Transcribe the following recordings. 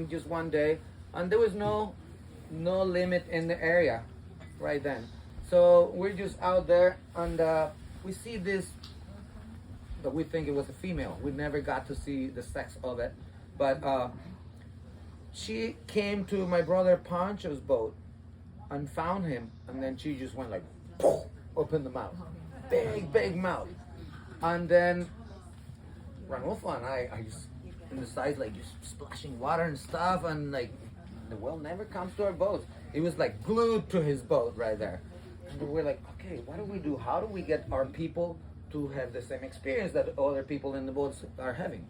fishing just one day, and there was no limit in the area right then. So we're just out there, and we see this that we think it was a female. We never got to see the sex of it, but she came to my brother Pancho's boat and found him, and then she just went like, poof, opened the mouth, big mouth, and then Ranulfo and I just in the sides like just splashing water and stuff, and like the whale never comes to our boats. It was like glued to his boat right there, and we're like, okay, what do we do? How do we get our people to have the same experience that other people in the boats are having?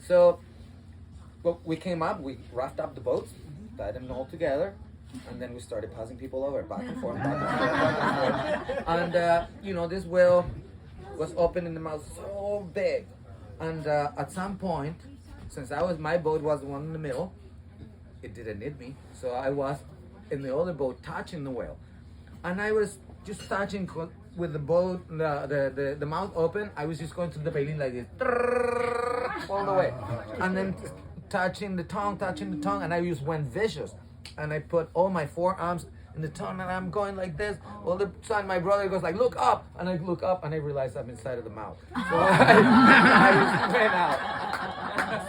So, well, we came up, we roughed up the boats, tied them all together, and then we started passing people over, back and forth, back and forth, back and forth. And you know, this whale was opening the mouth so big, and at some point, since my boat was the one in the middle, it didn't need me, so I was in the other boat touching the whale, and I was just touching with the boat, the mouth open. I was just going to the baleen like this, all the way, and then touching the tongue, and I just went vicious, and I put all my forearms in the tongue, and I'm going like this. All the time, my brother goes like, "Look up," and I look up, and I realize I'm inside of the mouth. So I ran out.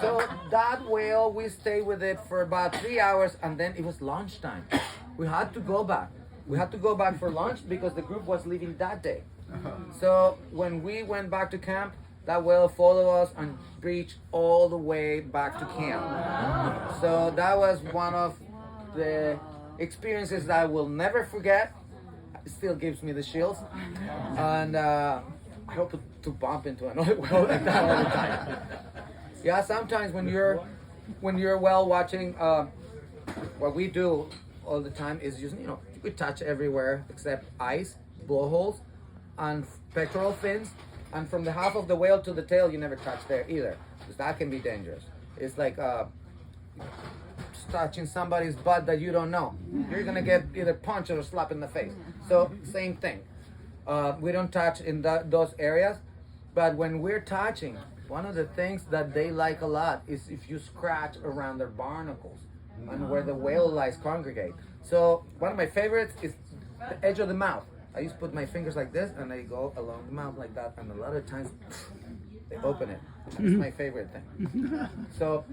So that whale, we stayed with it for about 3 hours, and then it was lunchtime. We had to go back. We had to go back for lunch because the group was leaving that day. So when we went back to camp, that whale followed us and reached all the way back to camp. So that was one of the experiences that I will never forget. It still gives me the chills. And I hope to bump into another whale like that all the time. Yeah, sometimes when you're whale watching, what we do all the time is just, we touch everywhere except eyes, blowholes, and pectoral fins. And from the half of the whale to the tail, you never touch there either, because that can be dangerous. It's like touching somebody's butt that you don't know. You're gonna get either punched or slapped in the face. So same thing. We don't touch in those areas, but when we're touching, one of the things that they like a lot is if you scratch around their barnacles and where the whale lice congregate. So one of my favorites is the edge of the mouth. I just put my fingers like this and I go along the mouth like that, and a lot of times they open it. That's my favorite thing. So